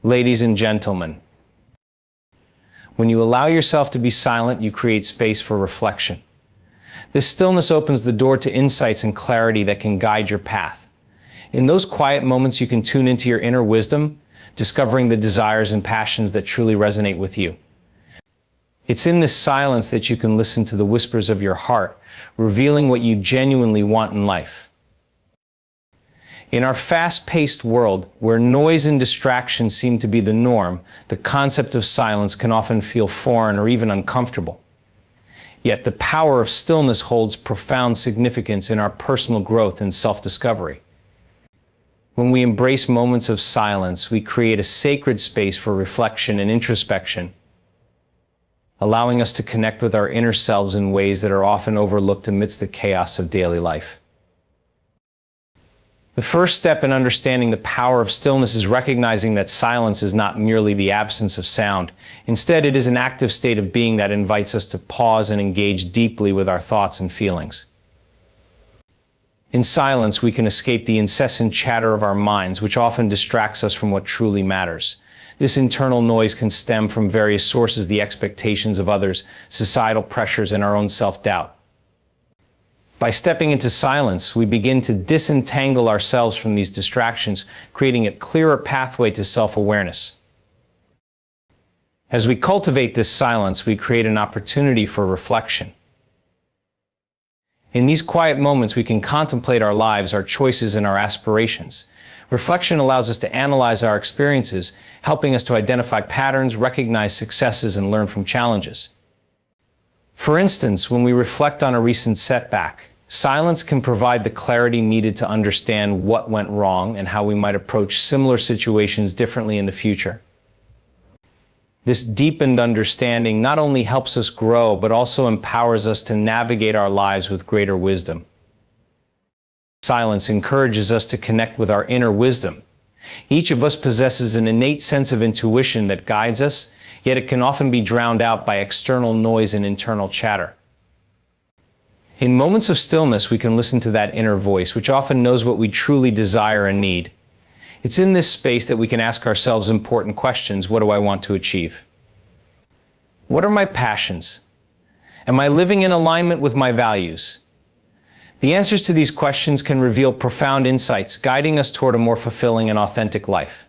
Ladies and gentlemen, when you allow yourself to be silent, you create space for reflection. This stillness opens the door to insights and clarity that can guide your path. In those quiet moments, you can tune into your inner wisdom, discovering the desires and passions that truly resonate with you. It's in this silence that you can listen to the whispers of your heart, revealing what you genuinely want in life. In our fast-paced world, where noise and distraction seem to be the norm, the concept of silence can often feel foreign or even uncomfortable. Yet the power of stillness holds profound significance in our personal growth and self-discovery. When we embrace moments of silence, we create a sacred space for reflection and introspection, allowing us to connect with our inner selves in ways that are often overlooked amidst the chaos of daily life. The first step in understanding the power of stillness is recognizing that silence is not merely the absence of sound. Instead, it is an active state of being that invites us to pause and engage deeply with our thoughts and feelings. In silence, we can escape the incessant chatter of our minds, which often distracts us from what truly matters. This internal noise can stem from various sources: the expectations of others, societal pressures, and our own self-doubt. By stepping into silence, we begin to disentangle ourselves from these distractions, creating a clearer pathway to self-awareness. As we cultivate this silence, we create an opportunity for reflection. In these quiet moments, we can contemplate our lives, our choices, and our aspirations. Reflection allows us to analyze our experiences, helping us to identify patterns, recognize successes, and learn from challenges. For instance, when we reflect on a recent setback, silence can provide the clarity needed to understand what went wrong and how we might approach similar situations differently in the future. This deepened understanding not only helps us grow, but also empowers us to navigate our lives with greater wisdom. Silence encourages us to connect with our inner wisdom. Each of us possesses an innate sense of intuition that guides us, yet it can often be drowned out by external noise and internal chatter. In moments of stillness, we can listen to that inner voice, which often knows what we truly desire and need. It's in this space that we can ask ourselves important questions. What do I want to achieve? What are my passions? Am I living in alignment with my values? The answers to these questions can reveal profound insights, guiding us toward a more fulfilling and authentic life.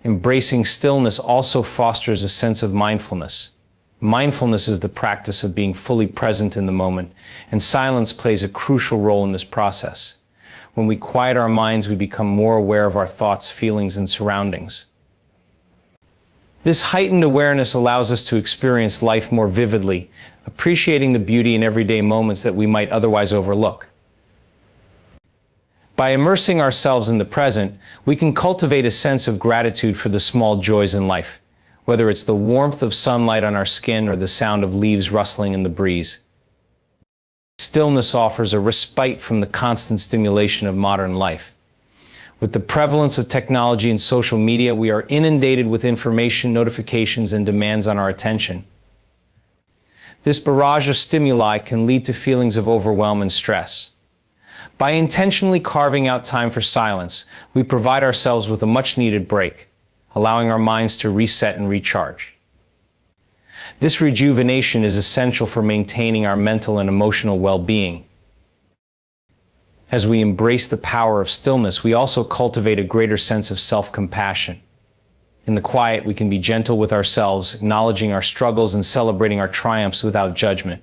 Embracing stillness also fosters a sense of mindfulness. Mindfulness is the practice of being fully present in the moment, and silence plays a crucial role in this process. When we quiet our minds, we become more aware of our thoughts, feelings, and surroundings. This heightened awareness allows us to experience life more vividly, appreciating the beauty in everyday moments that we might otherwise overlook. By immersing ourselves in the present, we can cultivate a sense of gratitude for the small joys in life, whether it's the warmth of sunlight on our skin or the sound of leaves rustling in the breeze. Stillness offers a respite from the constant stimulation of modern life. With the prevalence of technology and social media, we are inundated with information, notifications, and demands on our attention. This barrage of stimuli can lead to feelings of overwhelm and stress. By intentionally carving out time for silence, we provide ourselves with a much-needed break, allowing our minds to reset and recharge. This rejuvenation is essential for maintaining our mental and emotional well-being. As we embrace the power of stillness, we also cultivate a greater sense of self-compassion. In the quiet, we can be gentle with ourselves, acknowledging our struggles and celebrating our triumphs without judgment.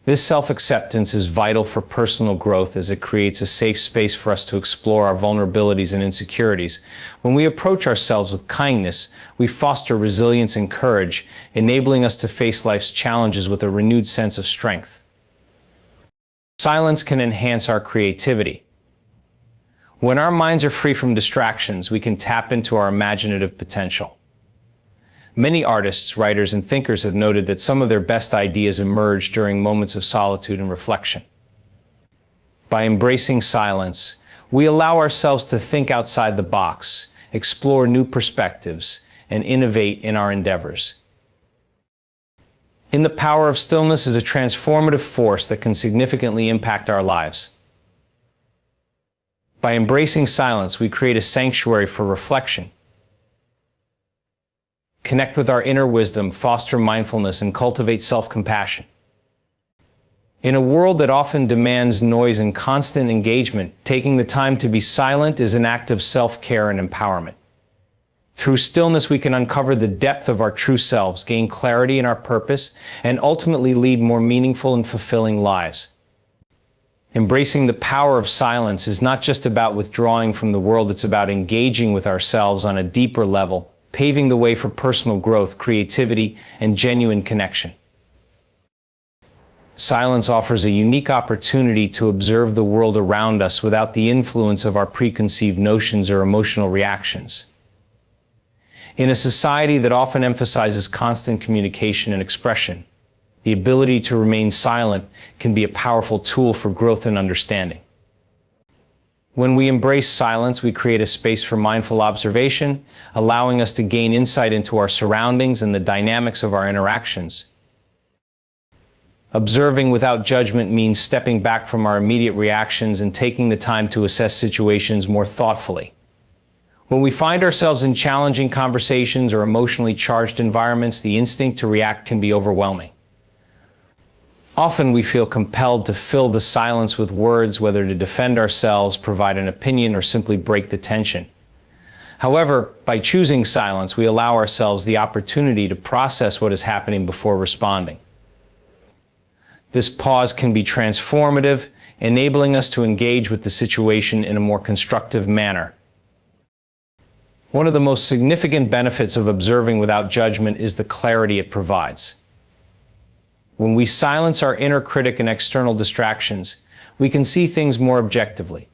This self-acceptance is vital for personal growth, as it creates a safe space for us to explore our vulnerabilities and insecurities. When we approach ourselves with kindness, we foster resilience and courage, enabling us to face life's challenges with a renewed sense of strength. Silence can enhance our creativity. When our minds are free from distractions, we can tap into our imaginative potential. Many artists, writers, and thinkers have noted that some of their best ideas emerge during moments of solitude and reflection. By embracing silence, we allow ourselves to think outside the box, explore new perspectives, and innovate in our endeavors. In the power of stillness is a transformative force that can significantly impact our lives. By embracing silence, we create a sanctuary for reflection, connect with our inner wisdom, foster mindfulness, and cultivate self-compassion. In a world that often demands noise and constant engagement, taking the time to be silent is an act of self-care and empowerment. Through stillness, we can uncover the depth of our true selves, gain clarity in our purpose, and ultimately lead more meaningful and fulfilling lives. Embracing the power of silence is not just about withdrawing from the world, it's about engaging with ourselves on a deeper level, paving the way for personal growth, creativity, and genuine connection. Silence offers a unique opportunity to observe the world around us without the influence of our preconceived notions or emotional reactions. In a society that often emphasizes constant communication and expression, the ability to remain silent can be a powerful tool for growth and understanding. When we embrace silence, we create a space for mindful observation, allowing us to gain insight into our surroundings and the dynamics of our interactions. Observing without judgment means stepping back from our immediate reactions and taking the time to assess situations more thoughtfully. When we find ourselves in challenging conversations or emotionally charged environments, the instinct to react can be overwhelming. Often we feel compelled to fill the silence with words, whether to defend ourselves, provide an opinion, or simply break the tension. However, by choosing silence, we allow ourselves the opportunity to process what is happening before responding. This pause can be transformative, enabling us to engage with the situation in a more constructive manner. One of the most significant benefits of observing without judgment is the clarity it provides. When we silence our inner critic and external distractions, we can see things more objectively.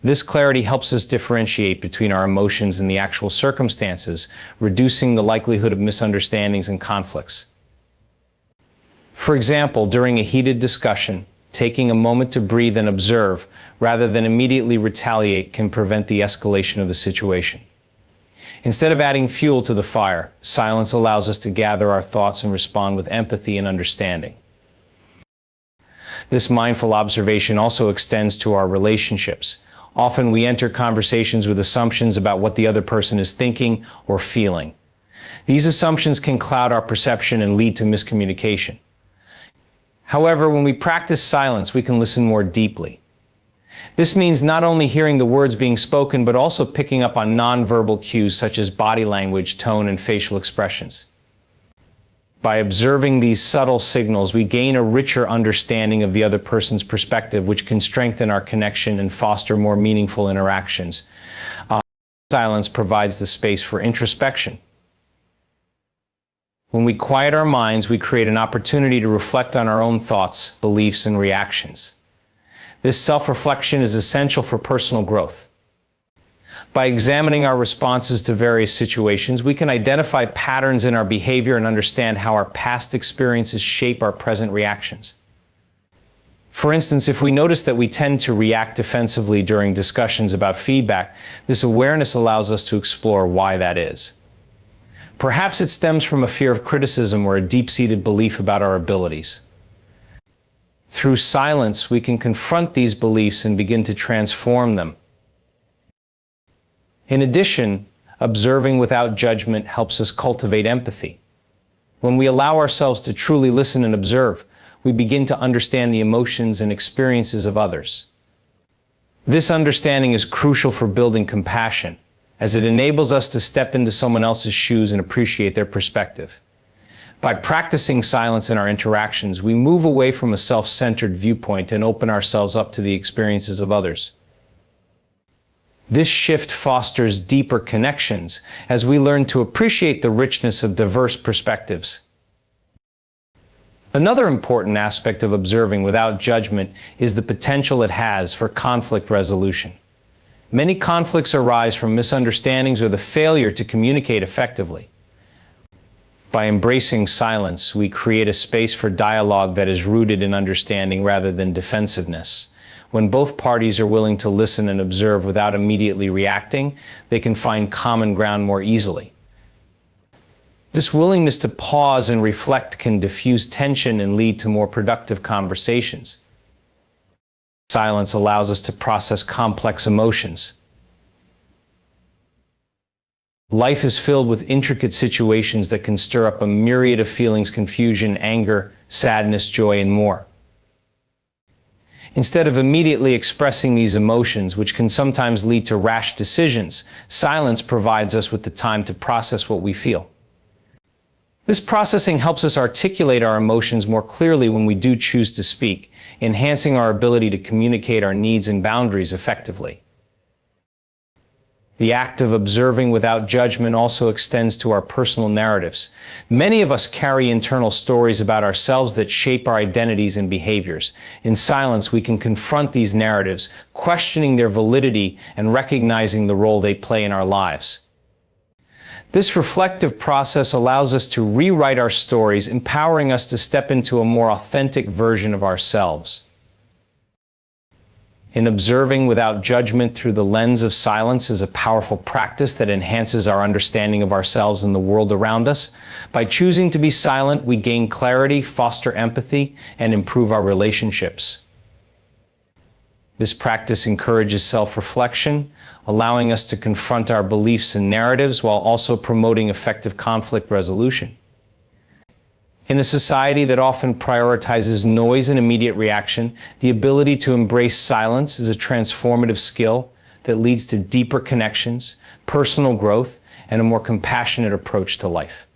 This clarity helps us differentiate between our emotions and the actual circumstances, reducing the likelihood of misunderstandings and conflicts. For example, during a heated discussion, taking a moment to breathe and observe, rather than immediately retaliate, can prevent the escalation of the situation. Instead of adding fuel to the fire, silence allows us to gather our thoughts and respond with empathy and understanding. This mindful observation also extends to our relationships. Often we enter conversations with assumptions about what the other person is thinking or feeling. These assumptions can cloud our perception and lead to miscommunication. However, when we practice silence, we can listen more deeply. This means not only hearing the words being spoken, but also picking up on nonverbal cues such as body language, tone, and facial expressions. By observing these subtle signals, we gain a richer understanding of the other person's perspective, which can strengthen our connection and foster more meaningful interactions. Silence provides the space for introspection. When we quiet our minds, we create an opportunity to reflect on our own thoughts, beliefs, and reactions. This self-reflection is essential for personal growth. By examining our responses to various situations, we can identify patterns in our behavior and understand how our past experiences shape our present reactions. For instance, if we notice that we tend to react defensively during discussions about feedback, this awareness allows us to explore why that is. Perhaps it stems from a fear of criticism or a deep-seated belief about our abilities. Through silence, we can confront these beliefs and begin to transform them. In addition, observing without judgment helps us cultivate empathy. When we allow ourselves to truly listen and observe, we begin to understand the emotions and experiences of others. This understanding is crucial for building compassion, as it enables us to step into someone else's shoes and appreciate their perspective. By practicing silence in our interactions, we move away from a self-centered viewpoint and open ourselves up to the experiences of others. This shift fosters deeper connections as we learn to appreciate the richness of diverse perspectives. Another important aspect of observing without judgment is the potential it has for conflict resolution. Many conflicts arise from misunderstandings or the failure to communicate effectively. By embracing silence, we create a space for dialogue that is rooted in understanding rather than defensiveness. When both parties are willing to listen and observe without immediately reacting, they can find common ground more easily. This willingness to pause and reflect can diffuse tension and lead to more productive conversations. Silence allows us to process complex emotions. Life is filled with intricate situations that can stir up a myriad of feelings: confusion, anger, sadness, joy, and more. Instead of immediately expressing these emotions, which can sometimes lead to rash decisions, silence provides us with the time to process what we feel. This processing helps us articulate our emotions more clearly when we do choose to speak, enhancing our ability to communicate our needs and boundaries effectively. The act of observing without judgment also extends to our personal narratives. Many of us carry internal stories about ourselves that shape our identities and behaviors. In silence, we can confront these narratives, questioning their validity and recognizing the role they play in our lives. This reflective process allows us to rewrite our stories, empowering us to step into a more authentic version of ourselves. In observing without judgment through the lens of silence is a powerful practice that enhances our understanding of ourselves and the world around us. By choosing to be silent, we gain clarity, foster empathy, and improve our relationships. This practice encourages self-reflection, allowing us to confront our beliefs and narratives while also promoting effective conflict resolution. In a society that often prioritizes noise and immediate reaction, the ability to embrace silence is a transformative skill that leads to deeper connections, personal growth, and a more compassionate approach to life.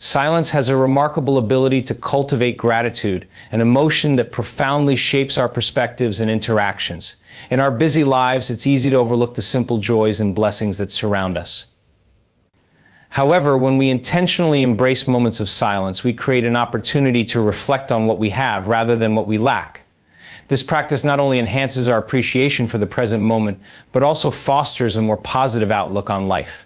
Silence has a remarkable ability to cultivate gratitude, an emotion that profoundly shapes our perspectives and interactions. In our busy lives, it's easy to overlook the simple joys and blessings that surround us. However, when we intentionally embrace moments of silence, we create an opportunity to reflect on what we have rather than what we lack. This practice not only enhances our appreciation for the present moment, but also fosters a more positive outlook on life.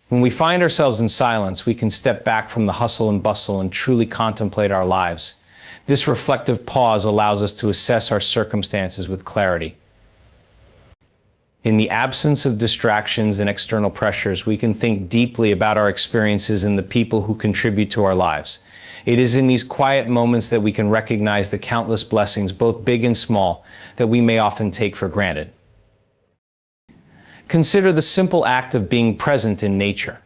When we find ourselves in silence, we can step back from the hustle and bustle and truly contemplate our lives. This reflective pause allows us to assess our circumstances with clarity. In the absence of distractions and external pressures, we can think deeply about our experiences and the people who contribute to our lives. It is in these quiet moments that we can recognize the countless blessings, both big and small, that we may often take for granted. Consider the simple act of being present in nature.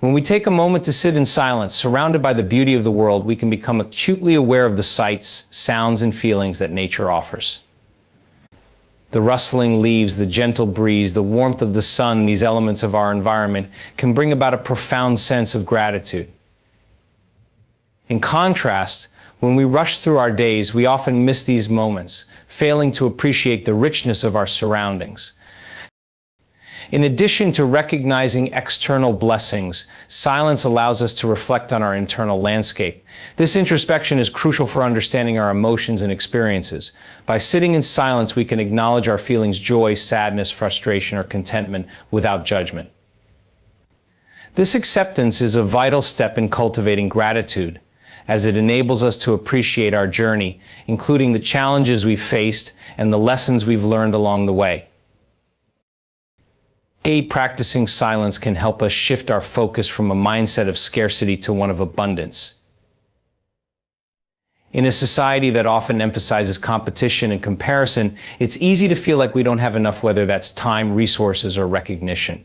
When we take a moment to sit in silence, surrounded by the beauty of the world, we can become acutely aware of the sights, sounds, and feelings that nature offers. The rustling leaves, the gentle breeze, the warmth of the sun, these elements of our environment can bring about a profound sense of gratitude. In contrast, when we rush through our days, we often miss these moments, failing to appreciate the richness of our surroundings. In addition to recognizing external blessings, silence allows us to reflect on our internal landscape. This introspection is crucial for understanding our emotions and experiences. By sitting in silence, we can acknowledge our feelings: joy, sadness, frustration, or contentment without judgment. This acceptance is a vital step in cultivating gratitude, as it enables us to appreciate our journey, including the challenges we've faced and the lessons we've learned along the way. Practicing silence can help us shift our focus from a mindset of scarcity to one of abundance. In a society that often emphasizes competition and comparison, it's easy to feel like we don't have enough, whether that's time, resources, or recognition.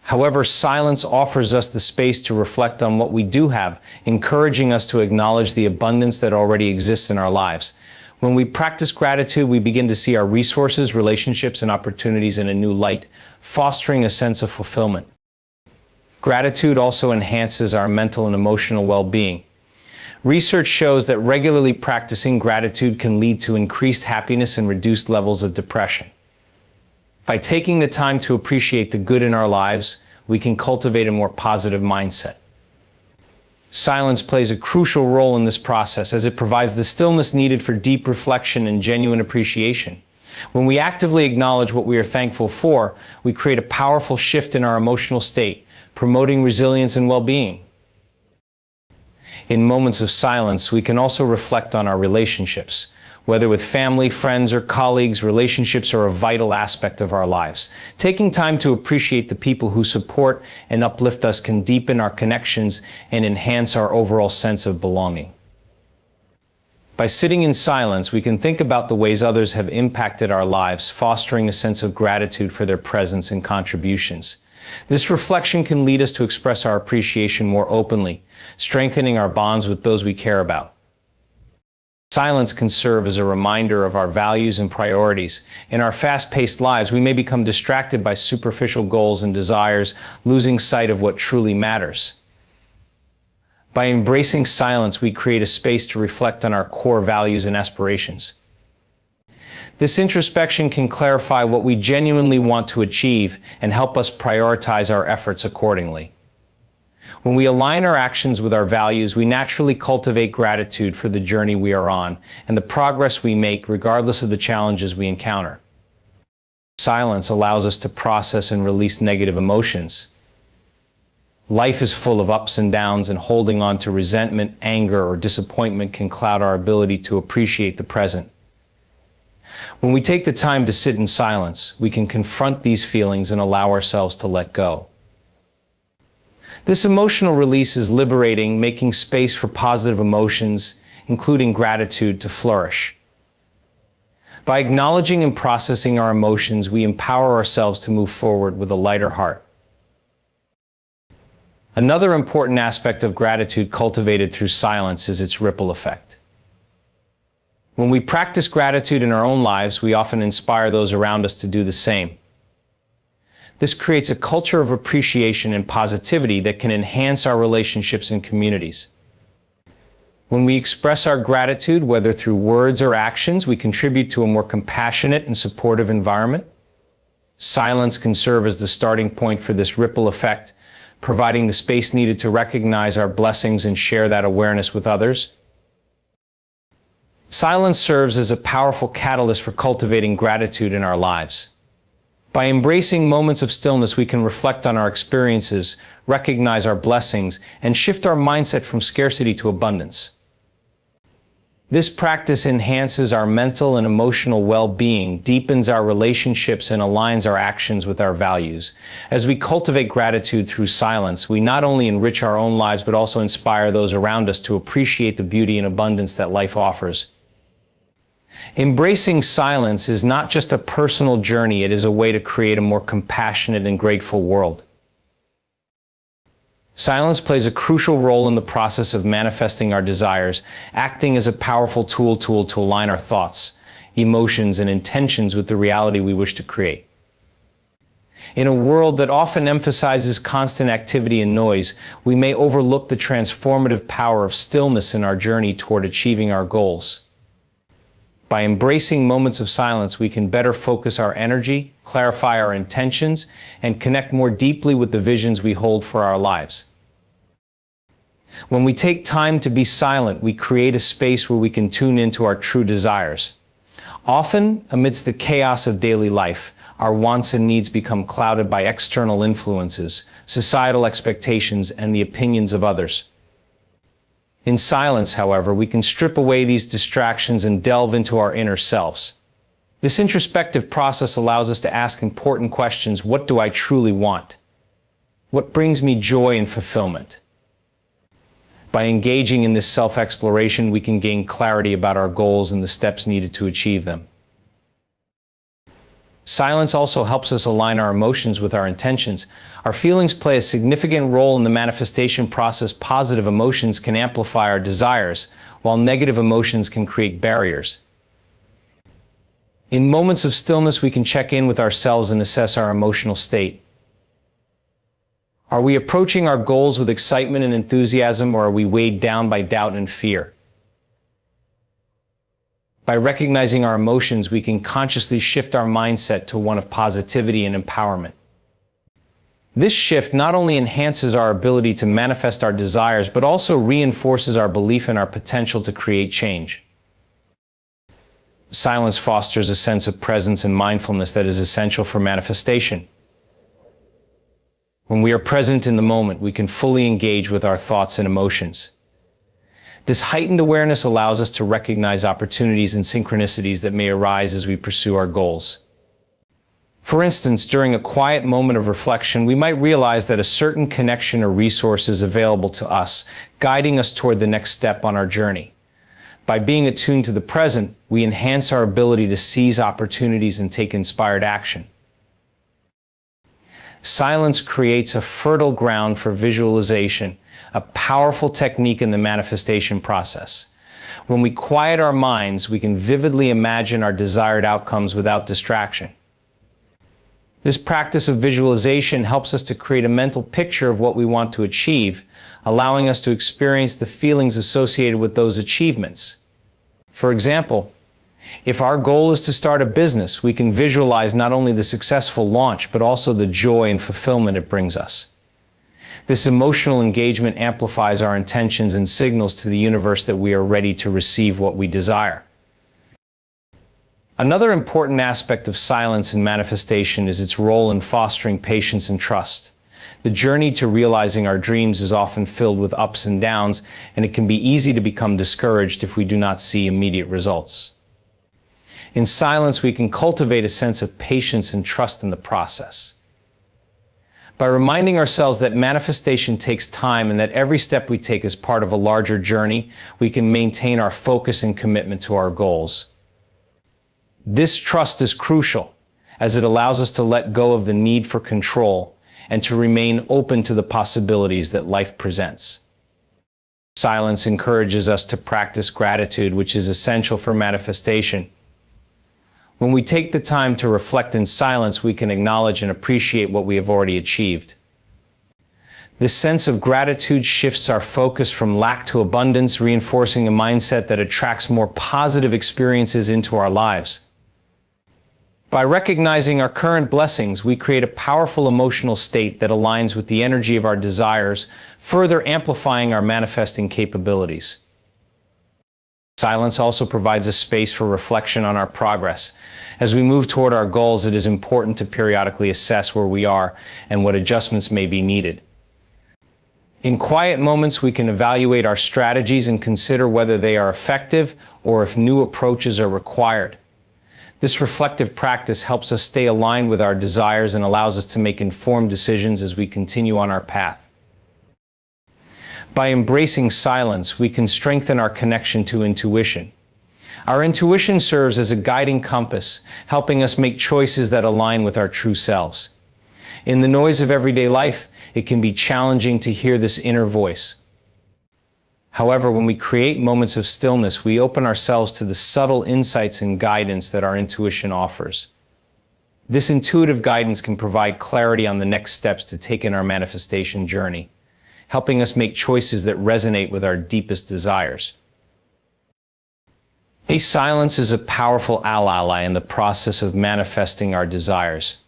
However, silence offers us the space to reflect on what we do have, encouraging us to acknowledge the abundance that already exists in our lives. When we practice gratitude, we begin to see our resources, relationships, and opportunities in a new light, fostering a sense of fulfillment. Gratitude also enhances our mental and emotional well-being. Research shows that regularly practicing gratitude can lead to increased happiness and reduced levels of depression. By taking the time to appreciate the good in our lives, we can cultivate a more positive mindset. Silence plays a crucial role in this process, as it provides the stillness needed for deep reflection and genuine appreciation. When we actively acknowledge what we are thankful for, we create a powerful shift in our emotional state, promoting resilience and well-being. In moments of silence, we can also reflect on our relationships. Whether with family, friends, or colleagues, relationships are a vital aspect of our lives. Taking time to appreciate the people who support and uplift us can deepen our connections and enhance our overall sense of belonging. By sitting in silence, we can think about the ways others have impacted our lives, fostering a sense of gratitude for their presence and contributions. This reflection can lead us to express our appreciation more openly, strengthening our bonds with those we care about. Silence can serve as a reminder of our values and priorities. In our fast-paced lives, we may become distracted by superficial goals and desires, losing sight of what truly matters. By embracing silence, we create a space to reflect on our core values and aspirations. This introspection can clarify what we genuinely want to achieve and help us prioritize our efforts accordingly. When we align our actions with our values, we naturally cultivate gratitude for the journey we are on and the progress we make regardless of the challenges we encounter. Silence allows us to process and release negative emotions. Life is full of ups and downs, and holding on to resentment, anger, or disappointment can cloud our ability to appreciate the present. When we take the time to sit in silence, we can confront these feelings and allow ourselves to let go. This emotional release is liberating, making space for positive emotions, including gratitude, to flourish. By acknowledging and processing our emotions, we empower ourselves to move forward with a lighter heart. Another important aspect of gratitude cultivated through silence is its ripple effect. When we practice gratitude in our own lives, we often inspire those around us to do the same. This creates a culture of appreciation and positivity that can enhance our relationships and communities. When we express our gratitude, whether through words or actions, we contribute to a more compassionate and supportive environment. Silence can serve as the starting point for this ripple effect, providing the space needed to recognize our blessings and share that awareness with others. Silence serves as a powerful catalyst for cultivating gratitude in our lives. By embracing moments of stillness, we can reflect on our experiences, recognize our blessings, and shift our mindset from scarcity to abundance. This practice enhances our mental and emotional well-being, deepens our relationships, and aligns our actions with our values. As we cultivate gratitude through silence, we not only enrich our own lives, but also inspire those around us to appreciate the beauty and abundance that life offers. Embracing silence is not just a personal journey, it is a way to create a more compassionate and grateful world. Silence plays a crucial role in the process of manifesting our desires, acting as a powerful tool to align our thoughts, emotions, and intentions with the reality we wish to create. In a world that often emphasizes constant activity and noise, we may overlook the transformative power of stillness in our journey toward achieving our goals. By embracing moments of silence, we can better focus our energy, clarify our intentions, and connect more deeply with the visions we hold for our lives. When we take time to be silent, we create a space where we can tune into our true desires. Often, amidst the chaos of daily life, our wants and needs become clouded by external influences, societal expectations, and the opinions of others. In silence, however, we can strip away these distractions and delve into our inner selves. This introspective process allows us to ask important questions. What do I truly want? What brings me joy and fulfillment? By engaging in this self-exploration, we can gain clarity about our goals and the steps needed to achieve them. Silence also helps us align our emotions with our intentions. Our feelings play a significant role in the manifestation process. Positive emotions can amplify our desires, while negative emotions can create barriers. In moments of stillness, we can check in with ourselves and assess our emotional state. Are we approaching our goals with excitement and enthusiasm, or are we weighed down by doubt and fear? By recognizing our emotions, we can consciously shift our mindset to one of positivity and empowerment. This shift not only enhances our ability to manifest our desires, but also reinforces our belief in our potential to create change. Silence fosters a sense of presence and mindfulness that is essential for manifestation. When we are present in the moment, we can fully engage with our thoughts and emotions. This heightened awareness allows us to recognize opportunities and synchronicities that may arise as we pursue our goals. For instance, during a quiet moment of reflection, we might realize that a certain connection or resource is available to us, guiding us toward the next step on our journey. By being attuned to the present, we enhance our ability to seize opportunities and take inspired action. Silence creates a fertile ground for visualization, a powerful technique in the manifestation process. When we quiet our minds, we can vividly imagine our desired outcomes without distraction. This practice of visualization helps us to create a mental picture of what we want to achieve, allowing us to experience the feelings associated with those achievements. For example, if our goal is to start a business, we can visualize not only the successful launch, but also the joy and fulfillment it brings us. This emotional engagement amplifies our intentions and signals to the universe that we are ready to receive what we desire. Another important aspect of silence and manifestation is its role in fostering patience and trust. The journey to realizing our dreams is often filled with ups and downs, and it can be easy to become discouraged if we do not see immediate results. In silence, we can cultivate a sense of patience and trust in the process. By reminding ourselves that manifestation takes time and that every step we take is part of a larger journey, we can maintain our focus and commitment to our goals. This trust is crucial, as it allows us to let go of the need for control and to remain open to the possibilities that life presents. Silence encourages us to practice gratitude, which is essential for manifestation. When we take the time to reflect in silence, we can acknowledge and appreciate what we have already achieved. This sense of gratitude shifts our focus from lack to abundance, reinforcing a mindset that attracts more positive experiences into our lives. By recognizing our current blessings, we create a powerful emotional state that aligns with the energy of our desires, further amplifying our manifesting capabilities. Silence also provides a space for reflection on our progress. As we move toward our goals, it is important to periodically assess where we are and what adjustments may be needed. In quiet moments, we can evaluate our strategies and consider whether they are effective or if new approaches are required. This reflective practice helps us stay aligned with our desires and allows us to make informed decisions as we continue on our path. By embracing silence, we can strengthen our connection to intuition. Our intuition serves as a guiding compass, helping us make choices that align with our true selves. In the noise of everyday life, it can be challenging to hear this inner voice. However, when we create moments of stillness, we open ourselves to the subtle insights and guidance that our intuition offers. This intuitive guidance can provide clarity on the next steps to take in our manifestation journey, helping us make choices that resonate with our deepest desires. Silence is a powerful ally in the process of manifesting our desires.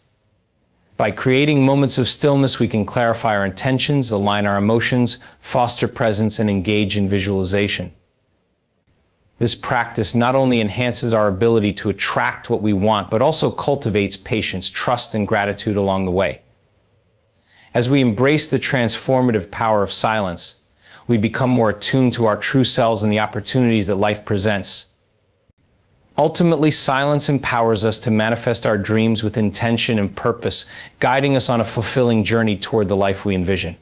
By creating moments of stillness, we can clarify our intentions, align our emotions, foster presence, and engage in visualization. This practice not only enhances our ability to attract what we want, but also cultivates patience, trust, and gratitude along the way. As we embrace the transformative power of silence, we become more attuned to our true selves and the opportunities that life presents. Ultimately, silence empowers us to manifest our dreams with intention and purpose, guiding us on a fulfilling journey toward the life we envision.